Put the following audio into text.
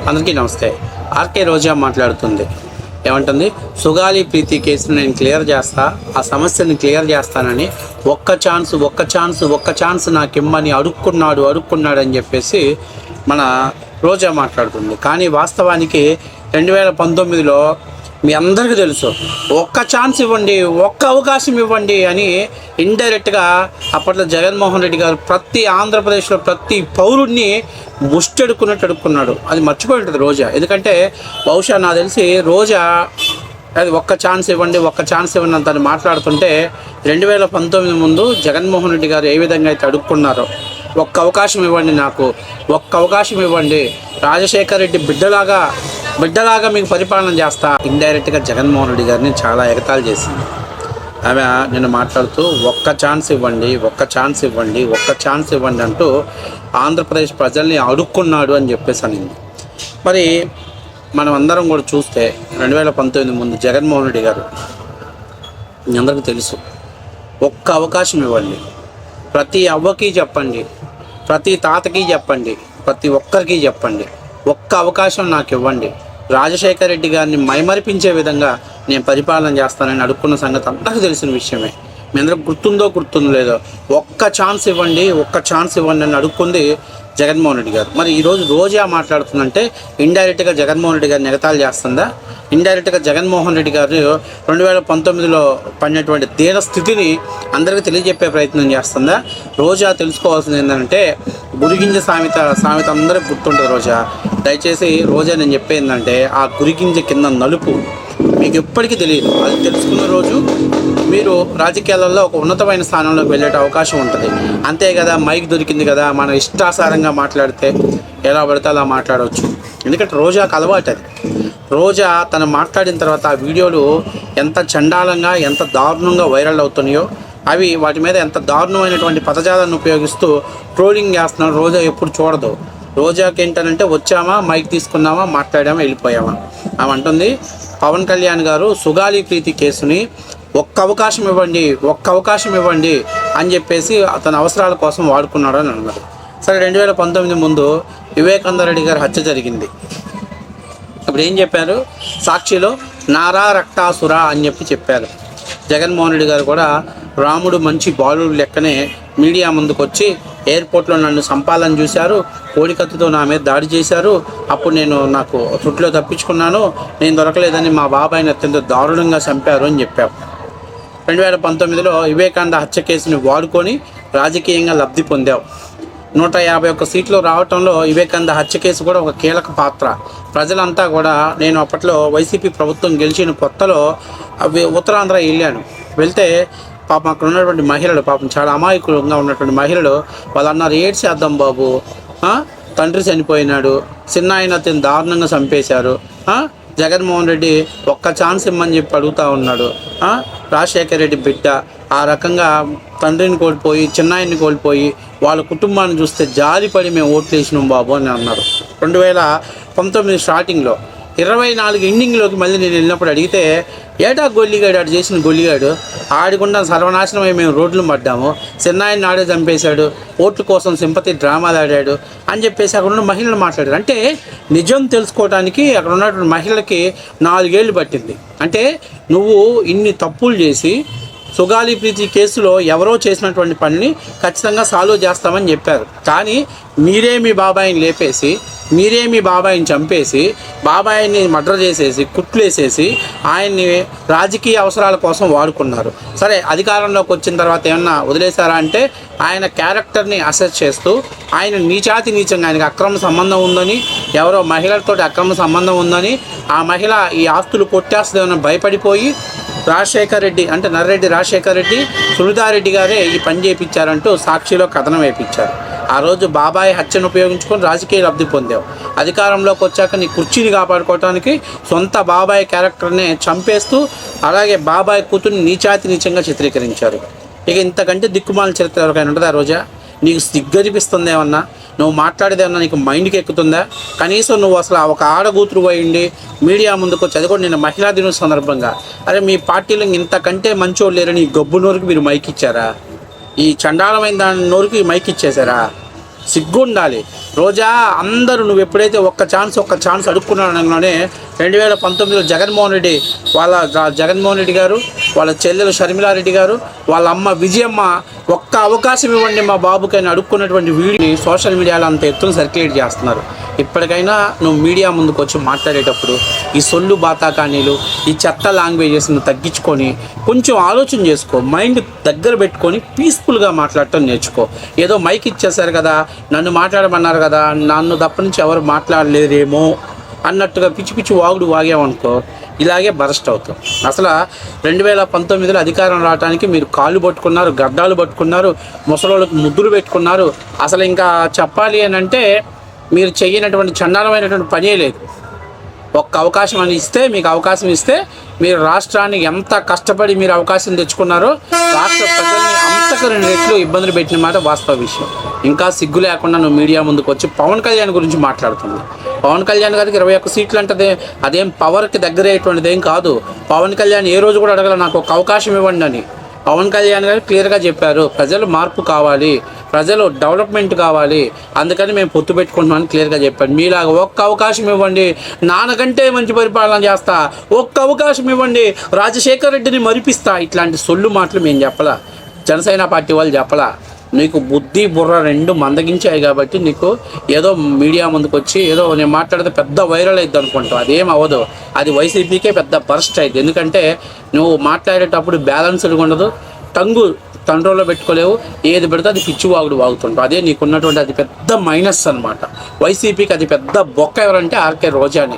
అందరికీ నమస్తే. ఆర్కే రోజా మాట్లాడుతుంది. ఏమంటుంది? సుగాలి ప్రీతి కేసును నేను క్లియర్ చేస్తా, ఆ సమస్యని క్లియర్ చేస్తానని ఒక్క ఛాన్స్ నాకు ఇమ్మని అడుక్కున్నాడు అని చెప్పేసి మన రోజా మాట్లాడుతుంది. కానీ వాస్తవానికి 2019లో మీ అందరికీ తెలుసు, ఒక్క ఛాన్స్ ఇవ్వండి, ఒక్క అవకాశం ఇవ్వండి అని ఇండైరెక్ట్గా అప్పట్లో జగన్మోహన్ రెడ్డి గారు ప్రతి ఆంధ్రప్రదేశ్లో ప్రతి పౌరుడిని అడుక్కున్నాడు. అది మర్చిపోయింటుంది రోజా. ఎందుకంటే బహుశా నాకు తెలిసి రోజా అది ఒక్క ఛాన్స్ ఇవ్వండి అని మాట్లాడుతుంటే 2019 ముందు జగన్మోహన్ రెడ్డి గారు ఏ విధంగా అయితే అడుక్కున్నారో, ఒక్క అవకాశం ఇవ్వండి, నాకు ఒక్క అవకాశం ఇవ్వండి, రాజశేఖర్ రెడ్డి బిడ్డలాగా మీకు పరిపాలన చేస్తా, ఇండైరెక్ట్గా జగన్మోహన్ రెడ్డి గారిని చాలా ఎగతాళి చేసింది. ఆమె నిన్ను మాట్లాడుతూ ఒక్క ఛాన్స్ ఇవ్వండి అంటూ ఆంధ్రప్రదేశ్ ప్రజల్ని అడుక్కున్నాడు అని చెప్పేసి అనింది. మరి మనం అందరం కూడా చూస్తే 2019 ముందు జగన్మోహన్ రెడ్డి గారు, మీ అందరికీ తెలుసు, ఒక్క అవకాశం ఇవ్వండి, ప్రతి అవ్వకి చెప్పండి, ప్రతి తాతకి చెప్పండి, ప్రతి ఒక్కరికి చెప్పండి, ఒక్క అవకాశం నాకు ఇవ్వండి, రాజశేఖర్ రెడ్డి గారిని మైమరిపించే విధంగా నేను పరిపాలన చేస్తానని అడుక్కున్న సంగతి అందరికీ తెలిసిన విషయమే. మీ అందరికి గుర్తుందో లేదో, ఒక్క ఛాన్స్ ఇవ్వండి అని అడుక్కుంది జగన్మోహన్ రెడ్డి గారు. మరి ఈరోజు రోజా మాట్లాడుతుందంటే ఇండైరెక్ట్గా జగన్మోహన్ రెడ్డి గారిని ఎగతాళి చేస్తుందా? ఇండైరెక్ట్గా జగన్మోహన్ రెడ్డి గారు 2019లో పడినటువంటి దీన స్థితిని అందరికీ తెలియజెప్పే ప్రయత్నం చేస్తుందా? రోజా తెలుసుకోవాల్సింది ఏంటంటే, గురిగింజ సామెత అందరికీ గుర్తుంటుంది. రోజా, దయచేసి రోజా నేను చెప్పేందంటే, ఆ గురిగింజ కింద నలుపు మీకు ఎప్పటికీ తెలియదు. అది తెలుసుకున్న రోజు మీరు రాజకీయాలలో ఒక ఉన్నతమైన స్థానంలోకి వెళ్ళే అవకాశం ఉంటుంది. అంతే కదా, మైక్ దొరికింది కదా, మనం ఇష్టాసారంగా మాట్లాడితే ఎలా పడితే అలా మాట్లాడవచ్చు. ఎందుకంటే రోజాకు అలవాటు అది. రోజా తను మాట్లాడిన తర్వాత ఆ వీడియోలు ఎంత చండాలంగా, ఎంత దారుణంగా వైరల్ అవుతున్నాయో, అవి వాటి మీద ఎంత దారుణమైనటువంటి పదజాలాన్ని ఉపయోగిస్తూ ట్రోలింగ్ చేస్తున్నాడు. రోజా ఎప్పుడు చూడదు. రోజాకి ఏంటంటే, వచ్చామా, మైక్ తీసుకున్నామా, మాట్లాడామా, వెళ్ళిపోయామా. ఆమె అంటుంది, పవన్ కళ్యాణ్ గారు సుగాలి ప్రీతి కేసుని ఒక్క అవకాశం ఇవ్వండి అని చెప్పేసి అతని అవసరాల కోసం వాడుకున్నాడు అని అన్నారు. సరే, 2019 ముందు వివేకానంద రెడ్డి గారి హత్య జరిగింది. ఇప్పుడు ఏం చెప్పారు? సాక్షిలో నారా రక్తాసుర అని చెప్పారు. జగన్మోహన్ రెడ్డి గారు కూడా రాముడు మంచి బాలుడు లెక్కనే మీడియా ముందుకు వచ్చి, ఎయిర్పోర్ట్లో నన్ను సంపాలని చూశారు, కోడికత్తుతో నా మీద దాడి చేశారు, అప్పుడు నాకు త్రుట్లో తప్పించుకున్నాను, నేను దొరకలేదని మా బాబాయిని అత్యంత దారుణంగా చంపారు అని చెప్పారు. 2019లో వివేకానంద హత్య కేసుని వాడుకొని రాజకీయంగా లబ్ధి పొందావు. 151 సీట్లు రావటంలో వివేకానంద హత్య కేసు కూడా ఒక కీలక పాత్ర. ప్రజలంతా కూడా, నేను అప్పట్లో వైసీపీ ప్రభుత్వం గెలిచిన కొత్తలో ఉత్తరాంధ్ర వెళ్తే పాపం అక్కడ ఉన్నటువంటి మహిళలు, పాపం చాలా అమాయకులుగా ఉన్నటువంటి మహిళలు, వాళ్ళు అన్నారు, ఏడ్స్ చేద్దాం బాబు, తండ్రి చనిపోయినాడు, చిన్న ఆయన అతను దారుణంగా చంపేశారు, జగన్మోహన్ రెడ్డి ఒక్క ఛాన్స్ ఇమ్మని చెప్పి అడుగుతూ ఉన్నాడు, రాజశేఖర్ రెడ్డి బిడ్డ ఆ రకంగా తండ్రిని కోల్పోయి, చిన్నాయన్ని కోల్పోయి, వాళ్ళ కుటుంబాన్ని చూస్తే జాలిపడి మేము ఓట్లు వేసినాం బాబు అని అన్నారు. 2019 స్టార్టింగ్లో 24 ఎండింగ్లోకి మళ్ళీ నేను వెళ్ళినప్పుడు అడిగితే, ఏటా గొల్లిగాడు, ఆడు చేసిన గొల్లిగాడు, ఆడికుండా సర్వనాశనమై మేము రోడ్లు పడ్డాము, చిన్నాయన్ని ఆడే చంపేశాడు, ఓట్ల కోసం సింపతి డ్రామాలు ఆడాడు అని చెప్పేసి అక్కడ ఉన్న మహిళలు మాట్లాడారు. అంటే నిజం తెలుసుకోవడానికి అక్కడ ఉన్నటువంటి మహిళలకి 4 ఏళ్ళు పట్టింది. అంటే నువ్వు ఇన్ని తప్పులు చేసి సుగాలి ప్రీతి కేసులో ఎవరో చేసినటువంటి పనిని ఖచ్చితంగా సాల్వ్ చేస్తామని చెప్పారు. కానీ మీరే మీ బాబాయిని లేపేసి, మీరే మీ బాబాయిని చంపేసి, బాబాయిని మర్డర్ చేసేసి, కుట్లేసేసి ఆయన్ని రాజకీయ అవసరాల కోసం వాడుకున్నారు. సరే, అధికారంలోకి వచ్చిన తర్వాత ఏమన్నా వదిలేశారా అంటే, ఆయన క్యారెక్టర్ని అసెస్ చేస్తూ ఆయన నీచంగా, ఆయనకు అక్రమ సంబంధం ఉందని, ఎవరో మహిళలతో అక్రమ సంబంధం ఉందని, ఆ మహిళ ఈ ఆస్తులు కొట్టేస్తుందని భయపడిపోయి రాజశేఖర్ రెడ్డి అంటే నర్రెడ్డి రాజశేఖర్ రెడ్డి, సునీతారెడ్డి గారే ఈ పని చేయించారంటూ సాక్షిలో కథనం వేయించారు. ఆ రోజు బాబాయ్ హత్యను ఉపయోగించుకొని రాజకీయ లబ్ధి పొందావు. అధికారంలోకి వచ్చాక నీ కుర్చీని కాపాడుకోవడానికి సొంత బాబాయ్ క్యారెక్టర్నే చంపేస్తూ, అలాగే బాబాయ్ కూతుర్ని నీచంగా చిత్రీకరించారు. ఇక ఇంతకంటే దిక్కుమాల చరిత్ర ఎవరికైనా ఉంటుందా? రోజా, నీకు సిగ్గనిపిస్తుంది ఏమన్నా? నువ్వు మాట్లాడేదేమన్నా నీకు మైండ్కి ఎక్కుతుందా? కనీసం నువ్వు అసలు ఒక ఆడగూతురు పోయిండి మీడియా ముందుకు వచ్చి, అది కూడా నేను మహిళా దినం సందర్భంగా, అరే మీ పార్టీలో ఇంతకంటే మంచోళ్ళు లేరని ఈ గబ్బు నోరుకి మీరు మైక్ ఇచ్చారా? ఈ చండాలమైన దాని నోరుకి మైక్ ఇచ్చేసారా? సిగ్గు ఉండాలి. రోజా అందరూ నువ్వు ఎప్పుడైతే ఒక్క ఛాన్స్ అడుక్కున్నాడనగానే 2019లో జగన్మోహన్ రెడ్డి గారు వాళ్ళ చెల్లెలు షర్మిలారెడ్డి గారు వాళ్ళ అమ్మ విజయమ్మ ఒక్క అవకాశం ఇవ్వండి మా బాబుకైనా అడుక్కున్నటువంటి వీడియోని సోషల్ మీడియాలో అంత ఎత్తున సర్క్యులేట్ చేస్తున్నారు. ఇప్పటికైనా నువ్వు మీడియా ముందుకు వచ్చి మాట్లాడేటప్పుడు ఈ సొల్లు బాతాకానీలు ఈ చెత్త లాంగ్వేజెస్ను తగ్గించుకొని కొంచెం ఆలోచన చేసుకో, మైండ్ దగ్గర పెట్టుకొని పీస్ఫుల్గా మాట్లాడటం నేర్చుకో. ఏదో మైక్ ఇచ్చేసారు కదా, నన్ను మాట్లాడమన్నారు కదా, నన్ను తప్ప నుంచి ఎవరు మాట్లాడలేరేమో అన్నట్టుగా పిచ్చి పిచ్చి వాగుడు వాగామనుకో ఇలాగే బరస్ట్ అవుతాం. అసలు 2019లో అధికారం రావడానికి మీరు కాళ్ళు పట్టుకున్నారు, గడ్డాలు పట్టుకున్నారు, ముసలోళ్ళకి ముద్దులు పెట్టుకున్నారు. అసలు ఇంకా చెప్పాలి అని అంటే మీరు చేయనటువంటి చండాలమైనటువంటి పనే లేదు. ఒక్క అవకాశం అని ఇస్తే, మీకు అవకాశం ఇస్తే మీరు రాష్ట్రాన్ని ఎంత కష్టపడి మీరు అవకాశం తెచ్చుకున్నారో రాష్ట్ర ప్రజల్ని అంతకు 2 రెట్లు ఇబ్బందులు పెట్టిన మాట వాస్తవ విషయం. ఇంకా సిగ్గు లేకుండా నువ్వు మీడియా ముందుకు వచ్చి పవన్ కళ్యాణ్ గురించి మాట్లాడుతుంది. పవన్ కళ్యాణ్ గారికి 21 సీట్లు అంటే అదేం పవర్కి దగ్గరయ్యేటువంటిది ఏం కాదు. పవన్ కళ్యాణ్ ఏ రోజు కూడా అడగల నాకు ఒక అవకాశం ఇవ్వండి అని. పవన్ కళ్యాణ్ గారు క్లియర్గా చెప్పారు, ప్రజలు మార్పు కావాలి, ప్రజలు డెవలప్మెంట్ కావాలి, అందుకని మేము పొత్తు పెట్టుకుంటున్నామని క్లియర్గా చెప్పాడు. మీలాగా ఒక్క అవకాశం ఇవ్వండి, నాన్నకంటే మంచి పరిపాలన చేస్తా, ఒక్క అవకాశం ఇవ్వండి, రాజశేఖర్ రెడ్డిని మరిపిస్తా, ఇట్లాంటి సొల్లు మాటలు మేము చెప్పలా, జనసేన పార్టీ వాళ్ళు చెప్పలా. నీకు బుద్ధి బుర్ర 2 మందగించాయి కాబట్టి నీకు ఏదో మీడియా ముందుకు వచ్చి ఏదో నేను మాట్లాడితే పెద్ద వైరల్ అవుతుంది అనుకుంటావు. అదేం అవ్వదు, అది వైసీపీకే పెద్ద బర్స్ట్ అయింది. ఎందుకంటే నువ్వు మాట్లాడేటప్పుడు బ్యాలెన్స్డ్గా ఉండదు, టంగు కంట్రోల్లో పెట్టుకోలేవు, ఏది పెడితే అది పిచ్చి వాగుతుంటావు. అదే నీకున్నటువంటి అది పెద్ద మైనస్ అనమాట. వైసీపీకి అది పెద్ద బొక్క ఎవరంటే ఆర్కే రోజాని.